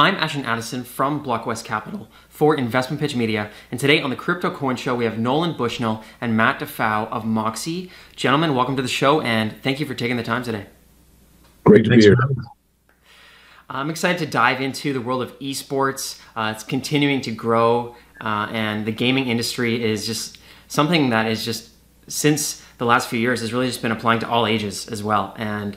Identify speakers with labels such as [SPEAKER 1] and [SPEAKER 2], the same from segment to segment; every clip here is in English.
[SPEAKER 1] I'm Ashton Addison from Blockwest Capital for Investment Pitch Media, and today on the Crypto Coin Show we have Nolan Bushnell and Matt deFouw of Moxy. Gentlemen, welcome to the show and thank you for taking the time today.
[SPEAKER 2] Great to be here.
[SPEAKER 1] I'm excited to dive into the world of esports. It's continuing to grow and the gaming industry is just something that is just, since the last few years, has really just been applying to all ages as well. And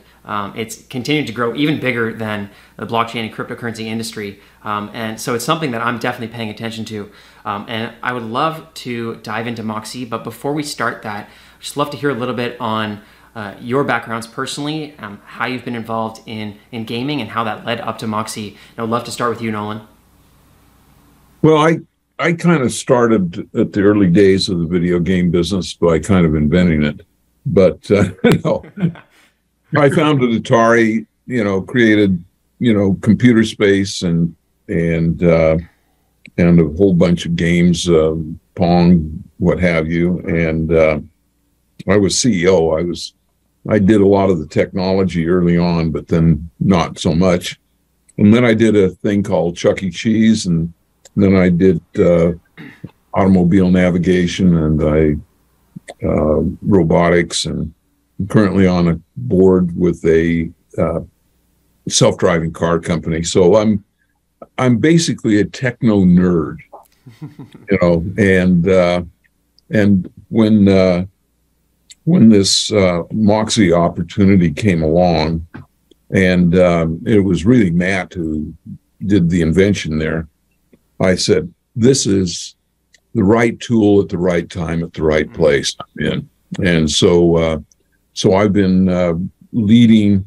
[SPEAKER 1] it's continued to grow even bigger than the blockchain and cryptocurrency industry. And so it's something that I'm definitely paying attention to. And I would love to dive into Moxy, but before we start that, I'd just love to hear a little bit on your backgrounds personally, how you've been involved in gaming and how that led up to Moxy. And I'd love to start with you, Nolan.
[SPEAKER 2] Well, I kind of started at the early days of the video game business by kind of inventing it. But, no, I founded Atari, created, computer space and a whole bunch of games, Pong, what have you. And I was CEO. I did a lot of the technology early on, but then not so much. And then I did a thing called Chuck E. Cheese, and then I did automobile navigation and robotics, and I'm currently on a board with a self-driving car company. So I'm basically a techno nerd, and when this Moxy opportunity came along, and it was really Matt who did the invention there, I said, this is the right tool at the right time at the right place. And so I've been leading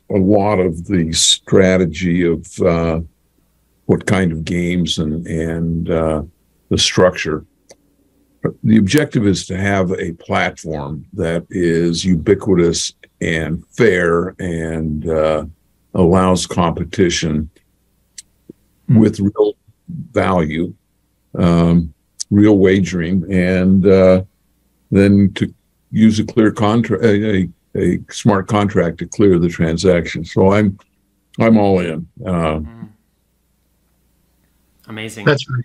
[SPEAKER 2] a lot of the strategy of what kind of games and the structure. The objective is to have a platform that is ubiquitous and fair and allows competition with real value, real wagering, and then to use a clear contract, a smart contract to clear the transaction. So I'm all in.
[SPEAKER 1] Amazing.
[SPEAKER 3] That's right.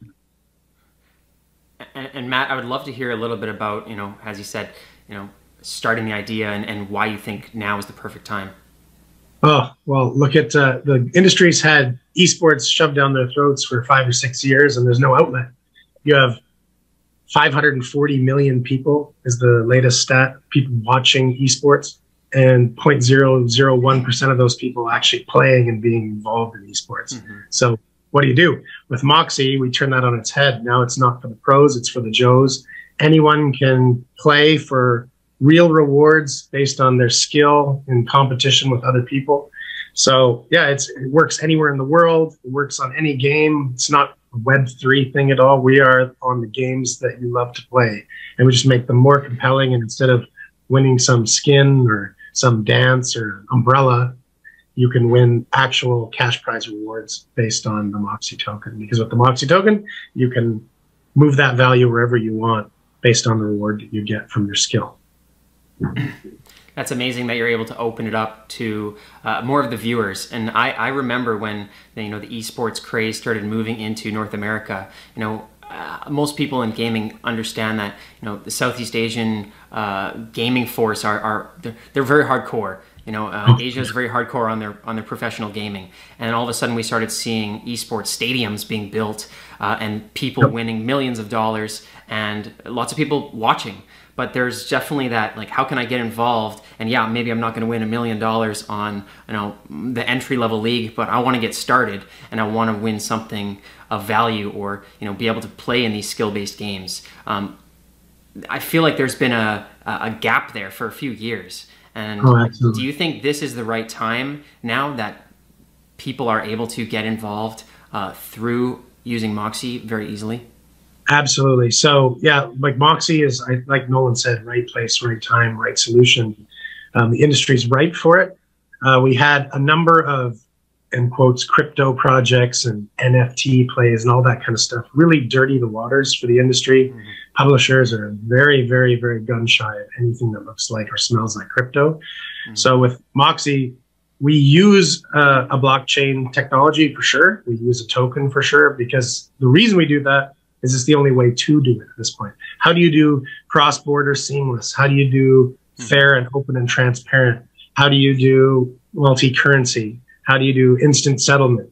[SPEAKER 1] And Matt, I would love to hear a little bit about, as you said, starting the idea and why you think now is the perfect time.
[SPEAKER 3] Oh, well, look at the industry's had esports shoved down their throats for 5 or 6 years, and there's no outlet. You have 540 million people is the latest stat, people watching esports, and 0.001% of those people actually playing and being involved in esports. So what do? With Moxy, we turn that on its head. Now it's not for the pros, it's for the Joes. Anyone can play for real rewards based on their skill in competition with other people. So yeah, it works anywhere in the world. It works on any game. It's not a Web3 thing at all. We are on the games that you love to play, and we just make them more compelling. And instead of winning some skin or some dance or umbrella, you can win actual cash prize rewards based on the Moxy token. Because with the Moxy token, you can move that value wherever you want based on the reward that you get from your skill.
[SPEAKER 1] That's amazing that you're able to open it up to more of the viewers. And I remember when the esports craze started moving into North America. Most people in gaming understand that the Southeast Asian gaming force they're very hardcore. Asia is very hardcore on their professional gaming, and all of a sudden we started seeing esports stadiums being built and people winning millions of dollars and lots of people watching. But there's definitely that, like, how can I get involved? And yeah, maybe I'm not going to win $1 million on the entry-level league, but I want to get started and I want to win something of value, or be able to play in these skill-based games. I feel like there's been a gap there for a few years. And do you think this is the right time now that people are able to get involved through using Moxy very easily?
[SPEAKER 3] Absolutely. So yeah, like Moxy is, like Nolan said, right place, right time, right solution. The industry's ripe for it. We had a number of, in quotes, crypto projects and NFT plays and all that kind of stuff really dirty the waters for the industry. Publishers are very, very, very gun shy of anything that looks like or smells like crypto. So with Moxy, we use a blockchain technology for sure. We use a token for sure, because the reason we do that is it's the only way to do it at this point. How do you do cross-border seamless? How do you do fair and open and transparent? How do you do multi-currency? How do you do instant settlement?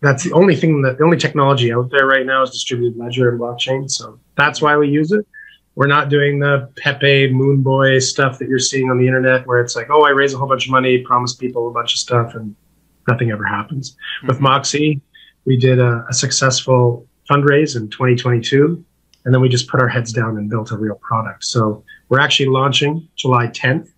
[SPEAKER 3] That's the only thing the only technology out there right now is distributed ledger and blockchain. So that's why we use it. We're not doing the Pepe Moon Boy stuff that you're seeing on the internet where it's like, oh, I raise a whole bunch of money, promise people a bunch of stuff, and nothing ever happens. With Moxy, we did a successful fundraise in 2022, and then we just put our heads down and built a real product. So we're actually launching July 10th.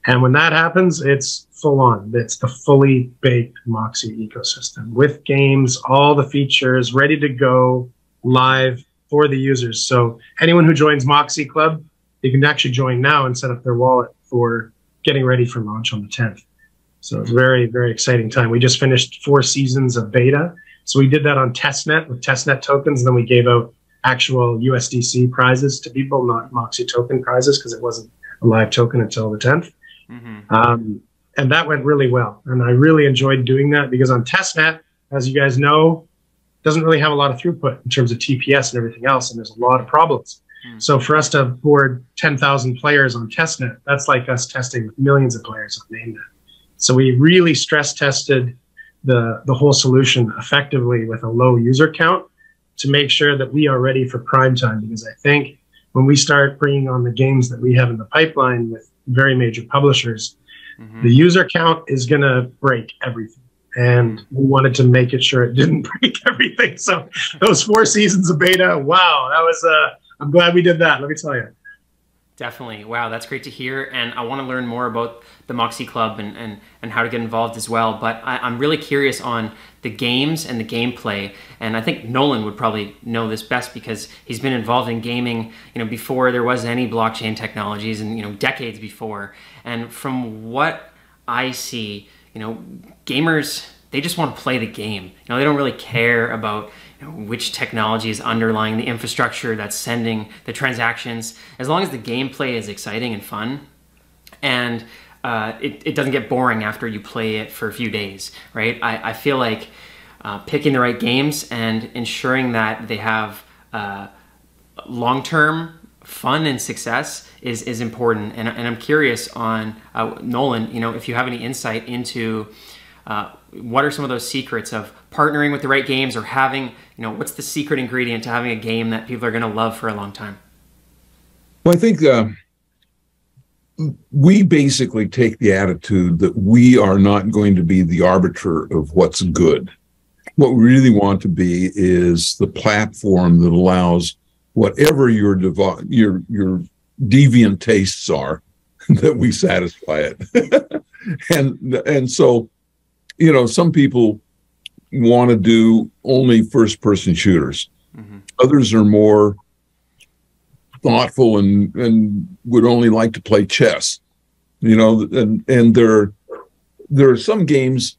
[SPEAKER 3] And when that happens, it's full on. It's the fully baked Moxy ecosystem with games, all the features ready to go live for the users. So anyone who joins Moxy Club, you can actually join now and set up their wallet for getting ready for launch on the 10th. So it's a very, very exciting time. We just finished 4 seasons of beta. So we did that on testnet with testnet tokens. And then we gave out actual USDC prizes to people, not Moxy token prizes, because it wasn't a live token until the 10th. And that went really well. And I really enjoyed doing that because on testnet, as you guys know, doesn't really have a lot of throughput in terms of TPS and everything else. And there's a lot of problems. So for us to board 10,000 players on testnet, that's like us testing millions of players on mainnet. So we really stress tested the whole solution effectively with a low user count to make sure that we are ready for prime time. Because I think when we start bringing on the games that we have in the pipeline with very major publishers, the user count is going to break everything. And we wanted to make it sure it didn't break everything. So those 4 seasons of beta, wow, that was, I'm glad we did that, let me tell you.
[SPEAKER 1] Definitely. Wow, that's great to hear. And I want to learn more about the Moxy Club and how to get involved as well. But I'm really curious on the games and the gameplay. And I think Nolan would probably know this best because he's been involved in gaming, before there was any blockchain technologies and, decades before. And from what I see, gamers, they just want to play the game. They don't really care about which technology is underlying the infrastructure that's sending the transactions, as long as the gameplay is exciting and fun, and it doesn't get boring after you play it for a few days, right? I feel like picking the right games and ensuring that they have long-term fun and success is important. And I'm curious on Nolan, if you have any insight into what are some of those secrets of partnering with the right games, or having, what's the secret ingredient to having a game that people are going to love for a long time?
[SPEAKER 2] Well, I think we basically take the attitude that we are not going to be the arbiter of what's good. What we really want to be is the platform that allows whatever your deviant tastes are, that we satisfy it. and so, some people want to do only first-person shooters. Others are more thoughtful and would only like to play chess. And there are some games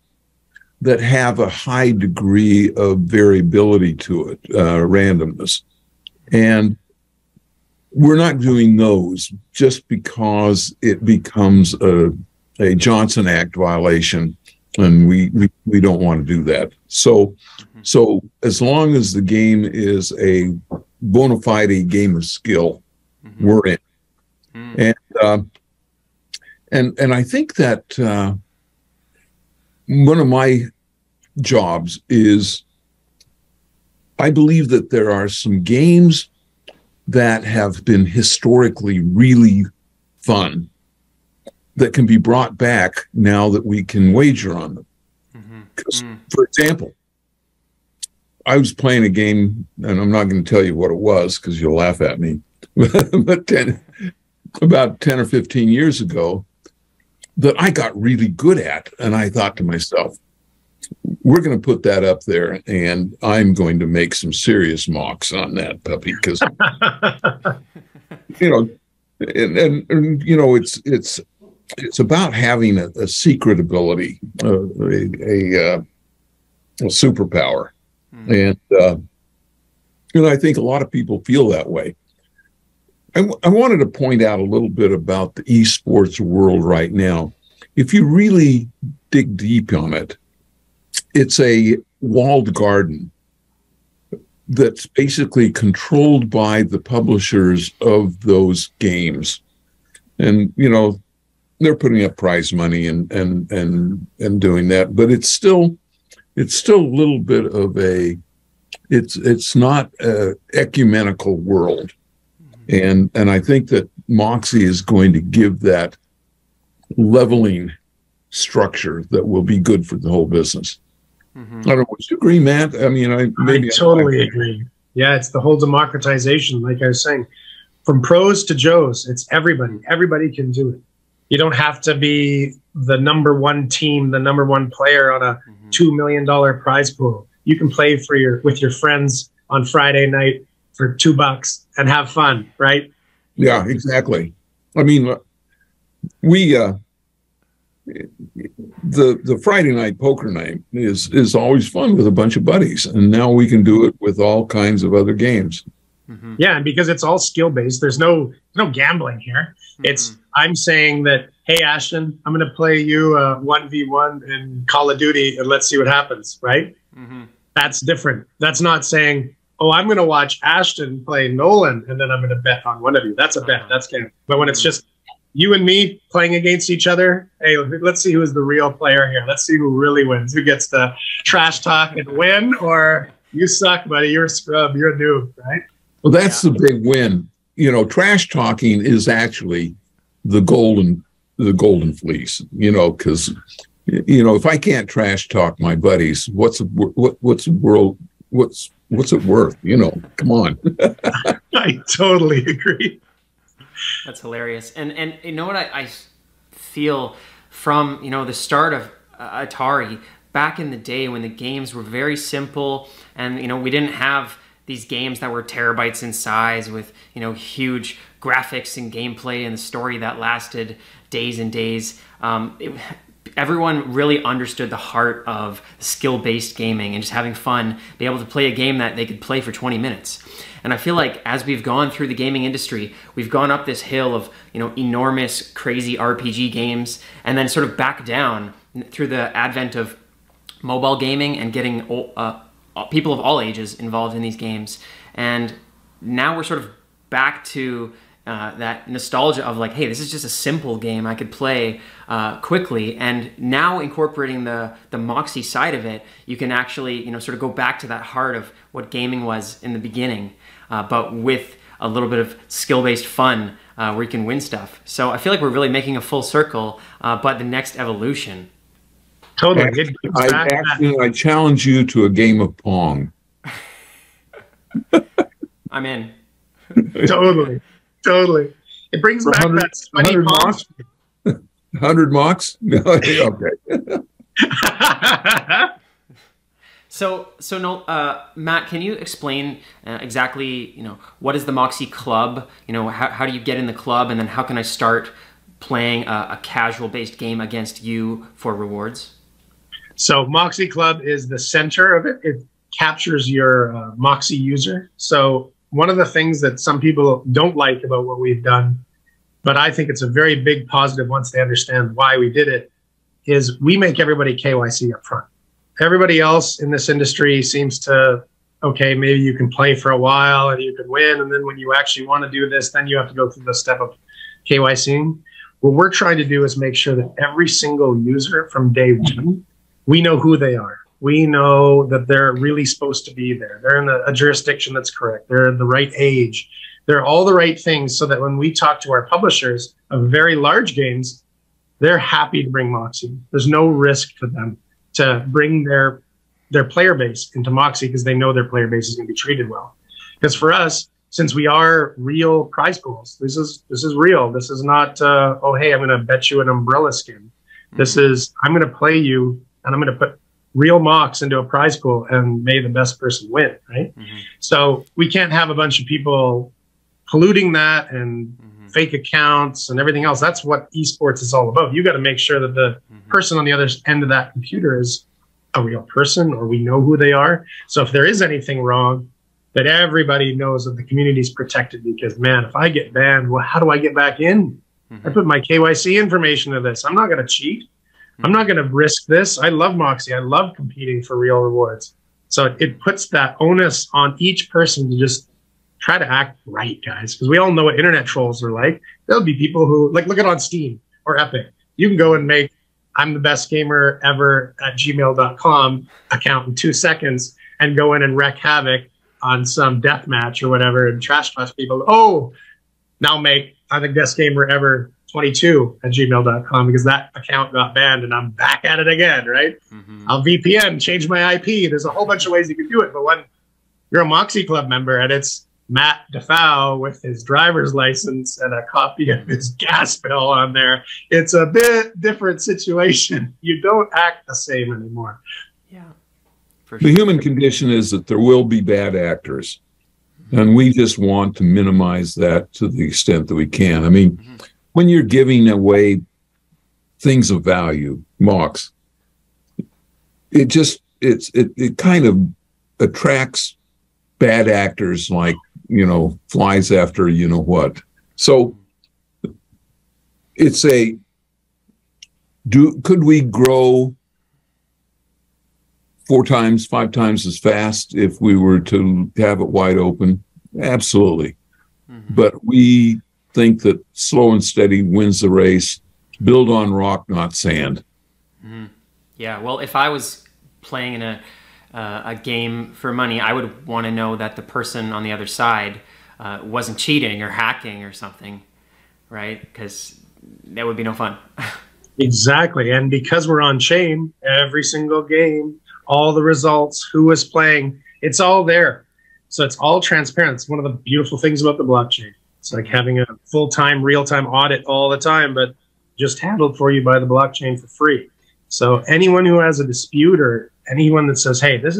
[SPEAKER 2] that have a high degree of variability to it, randomness. And we're not doing those just because it becomes a Johnson Act violation, and we don't want to do that. So as long as the game is a bona fide game of skill, we're in. And I think that one of my jobs is, I believe that there are some games that have been historically really fun that can be brought back now that we can wager on them. Because, for example, I was playing a game, and I'm not going to tell you what it was because you'll laugh at me, but about 10 or 15 years ago, that I got really good at. And I thought to myself, we're going to put that up there, and I'm going to make some serious mocks on that puppy, because, it's about having a secret ability, a superpower. And I think a lot of people feel that way. I wanted to point out a little bit about the eSports world right now. if you really dig deep on it, it's a walled garden that's basically controlled by the publishers of those games. And, you know, they're putting up prize money and doing that, but it's still a little bit of a, it's not a ecumenical world. And I think that Moxy is going to give that leveling structure that will be good for the whole business. I don't know. Would you agree, Matt? I mean, I
[SPEAKER 3] totally agree. Yeah, it's the whole democratization, like I was saying, from pros to Joes. It's everybody. Everybody can do it. You don't have to be the #1 team, the #1 player on a $2 million prize pool. You can play with your friends on Friday night for $2 and have fun, right?
[SPEAKER 2] Yeah, exactly. I mean, we the Friday night poker night is always fun with a bunch of buddies, and now we can do it with all kinds of other games.
[SPEAKER 3] Yeah, and because it's all skill based, there's no gambling here. It's I'm saying that, hey Ashton, I'm going to play you 1v1 in Call of Duty, and let's see what happens, right? That's different. That's not saying, oh, I'm going to watch Ashton play Nolan, and then I'm going to bet on one of you. That's a bet. That's gambling. But when it's just you and me playing against each other, hey, let's see who's the real player here. Let's see who really wins. Who gets to trash talk and win, or you suck, buddy. You're a scrub. You're a noob, right?
[SPEAKER 2] Well, that's the big win. You know, trash talking is actually the golden fleece. You know, because you know, if I can't trash talk my buddies, what's it worth? You know, come on.
[SPEAKER 3] I totally agree.
[SPEAKER 1] That's hilarious. And you know what I feel from, you know, the start of Atari back in the day when the games were very simple, and, you know, we didn't have these games that were terabytes in size with, you know, huge graphics and gameplay and the story that lasted days and days. Everyone really understood the heart of skill-based gaming and just having fun, be able to play a game that they could play for 20 minutes. And I feel like as we've gone through the gaming industry, we've gone up this hill of, you know, enormous, crazy RPG games, and then sort of back down through the advent of mobile gaming and getting people of all ages involved in these games. And now we're sort of back to that nostalgia of like, hey, this is just a simple game I could play quickly. And now incorporating the Moxy side of it, you can actually, you know, sort of go back to that heart of what gaming was in the beginning, but with a little bit of skill-based fun where you can win stuff. So I feel like we're really making a full circle, but the next evolution.
[SPEAKER 3] Totally.
[SPEAKER 2] I challenge you to a game of Pong.
[SPEAKER 1] I'm in.
[SPEAKER 3] Totally. Totally. It brings back that sweaty Mox.
[SPEAKER 2] 100 Mox? No, okay.
[SPEAKER 1] So no, Matt, can you explain exactly, you know, what is the Moxy Club? You know, how do you get in the club, and then how can I start playing a casual-based game against you for rewards?
[SPEAKER 3] So Moxy Club is the center of it. It captures your Moxy user. So one of the things that some people don't like about what we've done, but I think it's a very big positive once they understand why we did it, is we make everybody KYC up front. Everybody else in this industry seems to, okay, maybe you can play for a while and you can win, and then when you actually want to do this, then you have to go through the step of KYCing. What we're trying to do is make sure that every single user from day one, we know who they are. We know that they're really supposed to be there. They're in a jurisdiction that's correct. They're the right age. They're all the right things, so that when we talk to our publishers of very large games, they're happy to bring Moxy. There's no risk to them to bring their player base into Moxy, because they know their player base is going to be treated well. Because for us, since we are real prize pools, this is real. This is not, oh, hey, I'm going to bet you an umbrella skin. This is, I'm going to play you, and I'm going to put real Mox into a prize pool, and may the best person win, right? So we can't have a bunch of people polluting that and fake accounts and everything else. That's what esports is all about. You got to make sure that the person on the other end of that computer is a real person, or we know who they are. So if there is anything wrong, that everybody knows that the community is protected, because, man, if I get banned, well, how do I get back in? I put my KYC information to this. I'm not going to cheat. I'm not going to risk this. I love Moxy. I love competing for real rewards. So it puts that onus on each person to just try to act right, guys, because we all know what internet trolls are like. There'll be people who, like, look at on Steam or Epic. You can go and make I'm the best gamer ever at gmail.com account in 2 seconds and go in and wreak havoc on some death match or whatever and trash talk people. Oh, now make I'm the best gamer ever 22 at gmail.com because that account got banned and I'm back at it again, right? I'll VPN, change my IP. There's a whole bunch of ways you can do it. But when you're a Moxy Club member and it's Matt deFouw with his driver's license and a copy of his gas bill on there, it's a bit different situation. You don't act the same anymore.
[SPEAKER 1] Yeah.
[SPEAKER 2] The human condition is that there will be bad actors, and we just want to minimize that to the extent that we can. I mean, when you're giving away things of value, Mox, it kind of attracts bad actors like, you know, flies after you know what. So it's could we grow 4 times, 5 times as fast if we were to have it wide open? Absolutely. But we think that slow and steady wins the race. Build on rock, not sand.
[SPEAKER 1] Yeah, well, if I was playing in a game for money, I would want to know that the person on the other side wasn't cheating or hacking or something, right? Because that would be no fun.
[SPEAKER 3] Exactly. And because we're on chain, every single game, all the results, who was playing, it's all there. So it's all transparent. It's one of the beautiful things about the blockchain. It's like having a full-time, real-time audit all the time, but just handled for you by the blockchain for free. So anyone who has a dispute or anyone that says, hey, this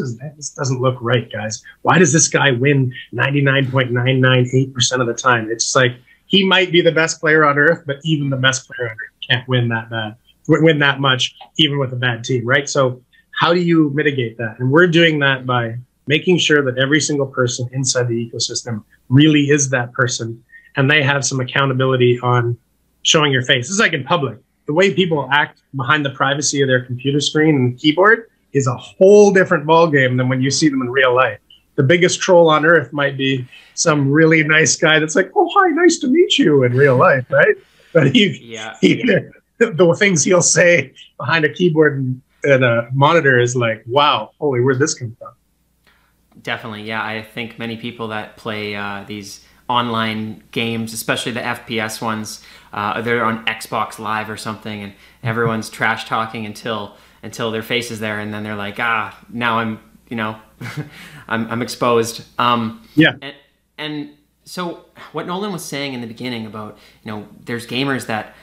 [SPEAKER 3] doesn't look right, guys. Why does this guy win 99.998% of the time? It's like he might be the best player on earth, but even the best player on earth can't win that much, even with a bad team, right? So how do you mitigate that? And we're doing that by making sure that every single person inside the ecosystem really is that person, and they have some accountability on showing your face. This is like in public. The way people act behind the privacy of their computer screen and keyboard is a whole different ballgame than when you see them in real life. The biggest troll on earth might be some really nice guy that's like, oh, hi, nice to meet you in real life, right? But the things he'll say behind a keyboard and a monitor is like, wow, holy, where'd this come from?
[SPEAKER 1] Definitely, yeah. I think many people that play these online games, especially the FPS ones, they're on Xbox Live or something, and everyone's trash talking until their face is there, and then they're like, now I'm, you know, I'm exposed.
[SPEAKER 3] Yeah.
[SPEAKER 1] And so what Nolan was saying in the beginning about, you know, there's gamers that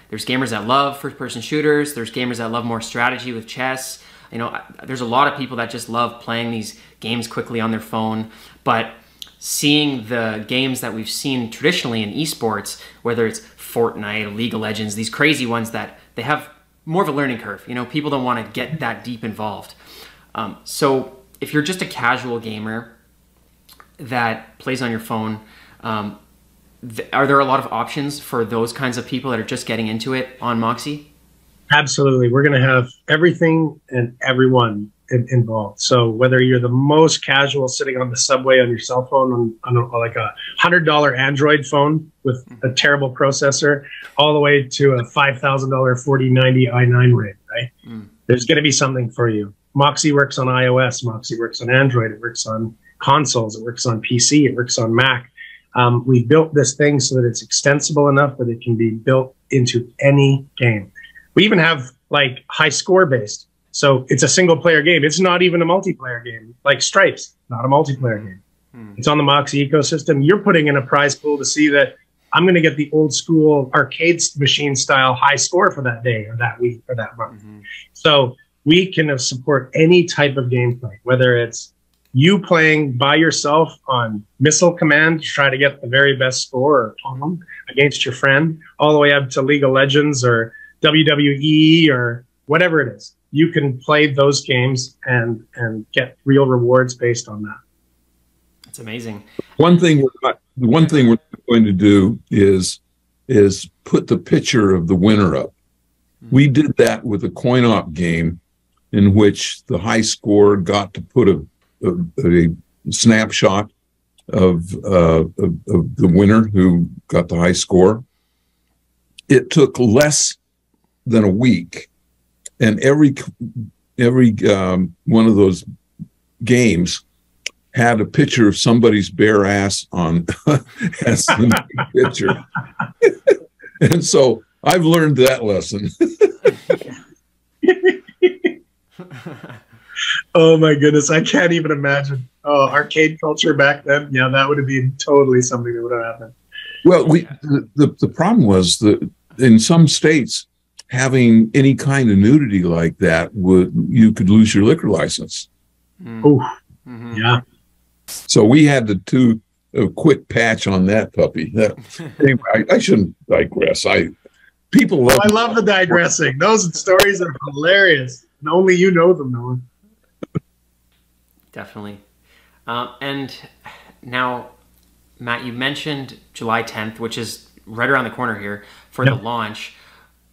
[SPEAKER 1] love first-person shooters, there's gamers that love more strategy with chess. You know, there's a lot of people that just love playing these games quickly on their phone, but seeing the games that we've seen traditionally in esports, whether it's Fortnite, League of Legends, these crazy ones that they have more of a learning curve. You know, people don't want to get that deep involved. So if you're just a casual gamer that plays on your phone, are there a lot of options for those kinds of people that are just getting into it on Moxy?
[SPEAKER 3] Absolutely. We're going to have everything and everyone involved. So whether you're the most casual sitting on the subway on your cell phone on like a $100 Android phone with a terrible processor, all the way to a $5,000 4090 i9 rig, right? There's going to be something for you. Moxy works on iOS. Moxy works on Android. It works on consoles. It works on PC. It works on Mac. We built this thing so that it's extensible enough that it can be built into any game. We even have like high score based. So it's a single player game. It's not even a multiplayer game. Like Stripes, not a multiplayer game. It's on the Moxy ecosystem. You're putting in a prize pool to see that I'm going to get the old school arcade machine style high score for that day or that week or that month. So we can support any type of gameplay, whether it's you playing by yourself on Missile Command to try to get the very best score or against your friend, all the way up to League of Legends or WWE or whatever it is. You can play those games and get real rewards based on that.
[SPEAKER 1] That's amazing.
[SPEAKER 2] One thing we're not going to do is is put the picture of the winner up. We did that with a coin-op game in which the high scorer got to put a snapshot of the winner who got the high score. It took less than a week, and every one of those games had a picture of somebody's bare ass on as the picture. And so I've learned that lesson.
[SPEAKER 3] Oh my goodness, I can't even imagine. Oh, arcade culture back then. Yeah, that would have been totally something that would have happened.
[SPEAKER 2] Well, the problem was that in some states, having any kind of nudity like that you could lose your liquor license.
[SPEAKER 3] Oh, yeah.
[SPEAKER 2] So we had to do a quick patch on that puppy. Anyway, I shouldn't digress. People love.
[SPEAKER 3] I love the digressing. Those stories are hilarious, and only you know them, Nolan.
[SPEAKER 1] Definitely. And now, Matt, you mentioned July 10th, which is right around the corner here for the launch.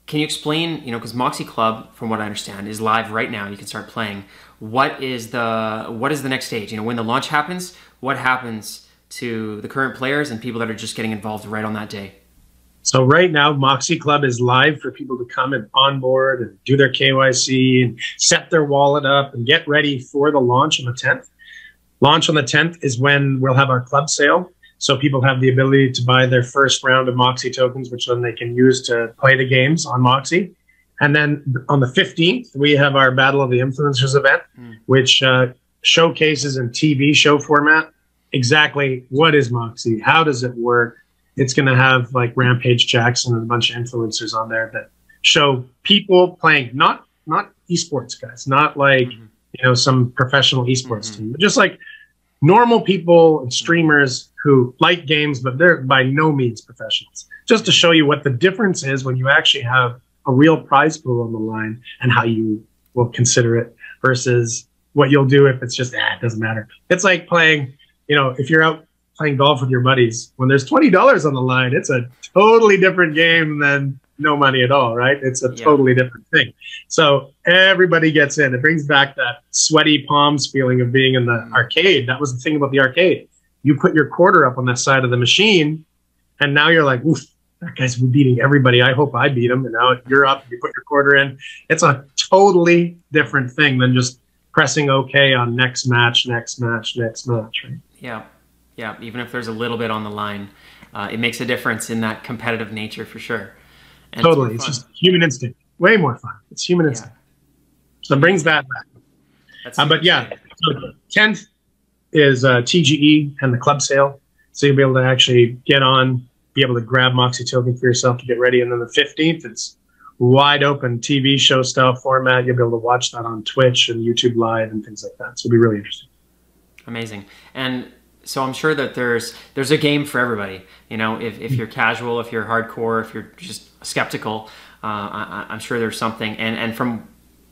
[SPEAKER 1] Can you explain, because Moxy Club, from what I understand, is live right now. You can start playing. What is the next stage? When the launch happens, what happens to the current players and people that are just getting involved right on that day?
[SPEAKER 3] So right now, Moxy Club is live for people to come and onboard and do their KYC and set their wallet up and get ready for the launch on the 10th. Launch on the 10th is when we'll have our club sale. So people have the ability to buy their first round of Moxy tokens, which then they can use to play the games on Moxy. And then on the 15th, we have our Battle of the Influencers event, which showcases in TV show format exactly what is Moxy, how does it work. It's going to have like Rampage Jackson and a bunch of influencers on there that show people playing, not esports guys, not like, some professional esports team, but just like normal people and streamers who like games, but they're by no means professionals. Just to show you what the difference is when you actually have a real prize pool on the line and how you will consider it versus what you'll do if it's just, it doesn't matter. It's like playing, if you're out playing golf with your buddies, when there's $20 on the line, it's a totally different game than no money at all, right? It's a totally different thing. So everybody gets in. It brings back that sweaty palms feeling of being in the arcade. That was the thing about the arcade. You put your quarter up on that side of the machine, and now you're like, oof, that guy's beating everybody. I hope I beat him. And now you're up, you put your quarter in. It's a totally different thing than just pressing OK on next match, next match, next match, right?
[SPEAKER 1] Yeah. Yeah, even if there's a little bit on the line, it makes a difference in that competitive nature for sure. And
[SPEAKER 3] totally. It's just human instinct. Way more fun. It's human instinct. So it brings that back. But yeah, so 10th is TGE and the club sale. So you'll be able to actually get on, be able to grab Moxy token for yourself to get ready. And then the 15th, it's wide open TV show style format. You'll be able to watch that on Twitch and YouTube Live and things like that. So it'll be really interesting.
[SPEAKER 1] Amazing. And so I'm sure that there's a game for everybody. If you're casual, if you're hardcore, if you're just skeptical, I'm sure there's something. And from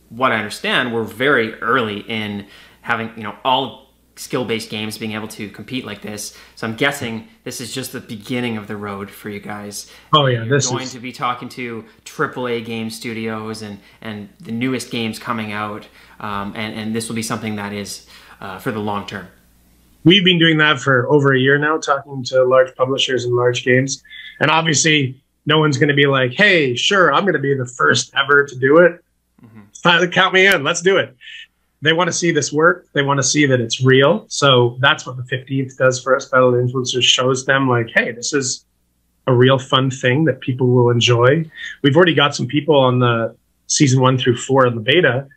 [SPEAKER 1] what I understand, we're very early in having all skill-based games being able to compete like this. So I'm guessing this is just the beginning of the road for you guys.
[SPEAKER 3] Oh yeah,
[SPEAKER 1] you're going to be talking to AAA game studios and the newest games coming out, and this will be something that is for the long term.
[SPEAKER 3] We've been doing that for over a year now, talking to large publishers and large games. And obviously, no one's going to be like, hey, sure, I'm going to be the first ever to do it. Count me in. Let's do it. They want to see this work. They want to see that it's real. So that's what the 15th does for us. Battle of Influencers shows them like, hey, this is a real fun thing that people will enjoy. We've already got some people on the season 1 through 4 in the beta,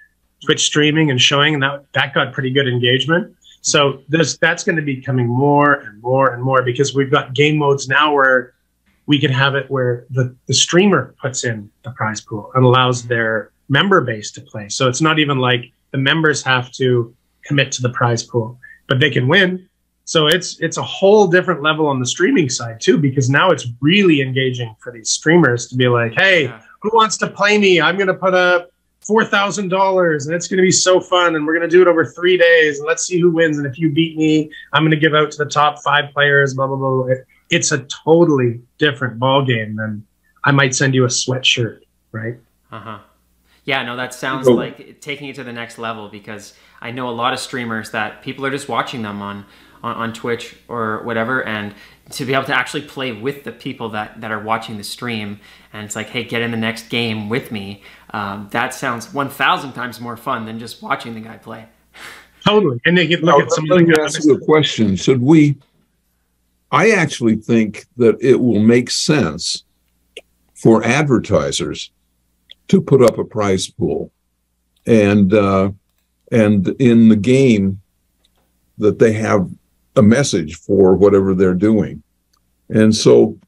[SPEAKER 3] Twitch streaming and showing, and that got pretty good engagement. So that's going to be coming more and more and more because we've got game modes now where we can have it where the streamer puts in the prize pool and allows their member base to play. So it's not even like the members have to commit to the prize pool, but they can win. So it's a whole different level on the streaming side too, because now it's really engaging for these streamers to be like, hey, who wants to play me? I'm going to put up $4,000 and it's going to be so fun. And we're going to do it over 3 days and let's see who wins. And if you beat me, I'm going to give out to the top 5 players, blah, blah, blah. it's a totally different ball game than I might send you a sweatshirt, right?
[SPEAKER 1] Yeah, no, that sounds like taking it to the next level, because I know a lot of streamers that people are just watching them on Twitch or whatever, and to be able to actually play with the people that are watching the stream, and it's like, hey, get in the next game with me. That sounds 1,000 times more fun than just watching the guy play.
[SPEAKER 3] Totally. And they get look at some of
[SPEAKER 2] the ask you a question. Should we? I actually think that it will make sense for advertisers to put up a prize pool, and in the game that they have a message for whatever they're doing. And so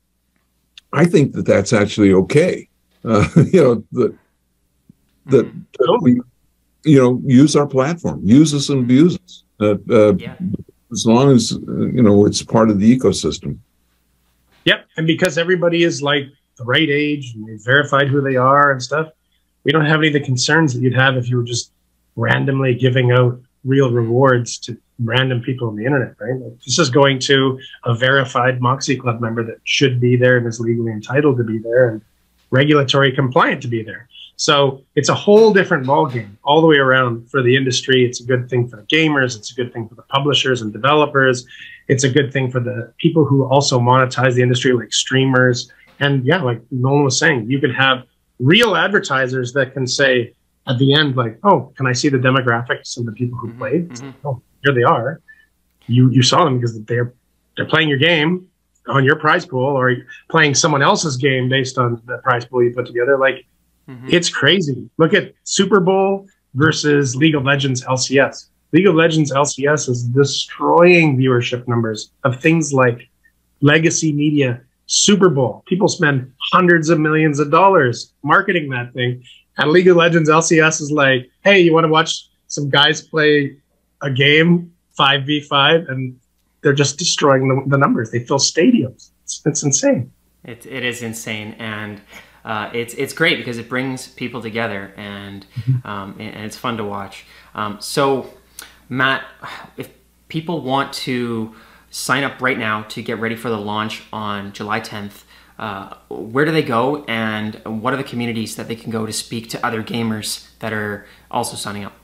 [SPEAKER 2] I think that that's actually okay. You know, that we, you know, use our platform, use us and abuse us, as long as, you know, it's part of the ecosystem.
[SPEAKER 3] Yep. And because everybody is like the right age and they've verified who they are and stuff, we don't have any of the concerns that you'd have if you were just randomly giving out real rewards to random people on the internet, right? Like, this is going to a verified Moxy Club member that should be there and is legally entitled to be there and regulatory compliant to be there. So it's a whole different ballgame all the way around for the industry. It's a good thing for the gamers. It's a good thing for the publishers and developers. It's a good thing for the people who also monetize the industry, like streamers. And yeah, like Nolan was saying, you could have real advertisers that can say at the end, like, oh, can I see the demographics of the people who played? Like, oh, here they are. You saw them because they're playing your game on your prize pool, or playing someone else's game based on the prize pool you put together. Like, it's crazy. Look at Super Bowl versus League of Legends LCS. League of Legends LCS is destroying viewership numbers of things like legacy media. Super Bowl, people spend hundreds of millions of dollars marketing that thing. And League of Legends LCS is like, hey, you want to watch some guys play a game 5v5, and they're just destroying the numbers. They fill stadiums. It's insane. It
[SPEAKER 1] is insane, and it's great because it brings people together, and it's fun to watch. So, Matt, if people want to sign up right now to get ready for the launch on July 10th, where do they go, and what are the communities that they can go to speak to other gamers that are also signing up?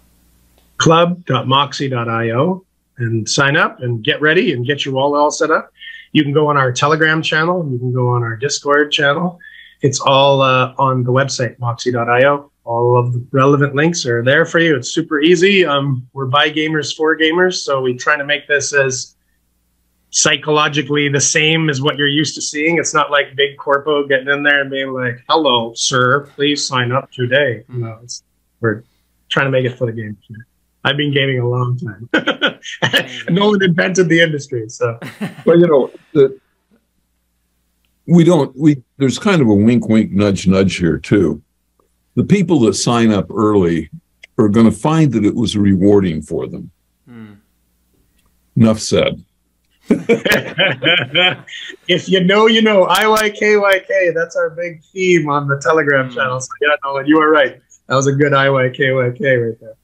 [SPEAKER 3] Club.moxy.io and sign up and get ready and get your wallet all set up. You can go on our Telegram channel. You can go on our Discord channel. It's all on the website, moxy.io. All of the relevant links are there for you. It's super easy. We're by gamers for gamers, so we're trying to make this as psychologically the same as what you're used to seeing. It's not like big corpo getting in there and being like, hello, sir, please sign up today. No, we're trying to make it for the game. I've been gaming a long time. No one invented the industry, so.
[SPEAKER 2] Well, you know, there's kind of a wink, wink, nudge, nudge here too. The people that sign up early are going to find that it was rewarding for them. Enough said.
[SPEAKER 3] If you know, you know. IYKYK, that's our big theme on the Telegram channel. So yeah, Nolan, you are right. That was a good IYKYK right there.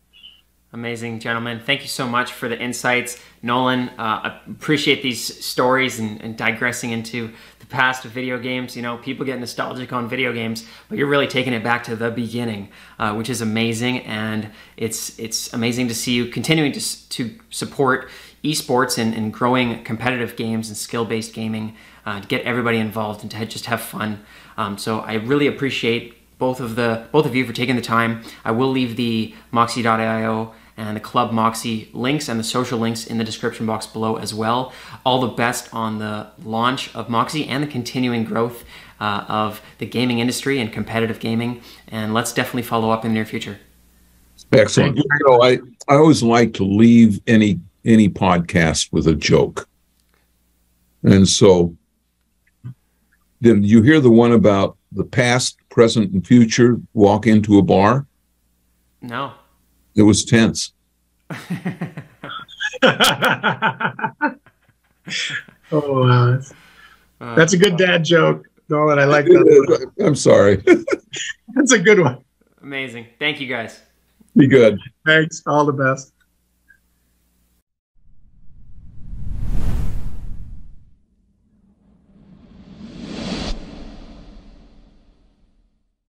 [SPEAKER 1] Amazing, gentlemen. Thank you so much for the insights. Nolan, I appreciate these stories and digressing into the past of video games. You know, people get nostalgic on video games, but you're really taking it back to the beginning, which is amazing. And it's amazing to see you continuing to support esports and growing competitive games and skill-based gaming, to get everybody involved and to just have fun. So I really appreciate both of you for taking the time. I will leave the moxy.io and the Club Moxy links and the social links in the description box below as well. All the best on the launch of Moxy and the continuing growth of the gaming industry and competitive gaming. And let's definitely follow up in the near future.
[SPEAKER 2] Excellent. You know, I always like to leave any podcast with a joke. And so, did you hear the one about the past, present, and future walk into a bar?
[SPEAKER 1] No.
[SPEAKER 2] It was tense.
[SPEAKER 3] Oh, wow. That's a good dad joke, Nolan. I like that.
[SPEAKER 2] I'm sorry.
[SPEAKER 3] That's a good one.
[SPEAKER 1] Amazing. Thank you, guys.
[SPEAKER 2] Be good.
[SPEAKER 3] Thanks. All the best.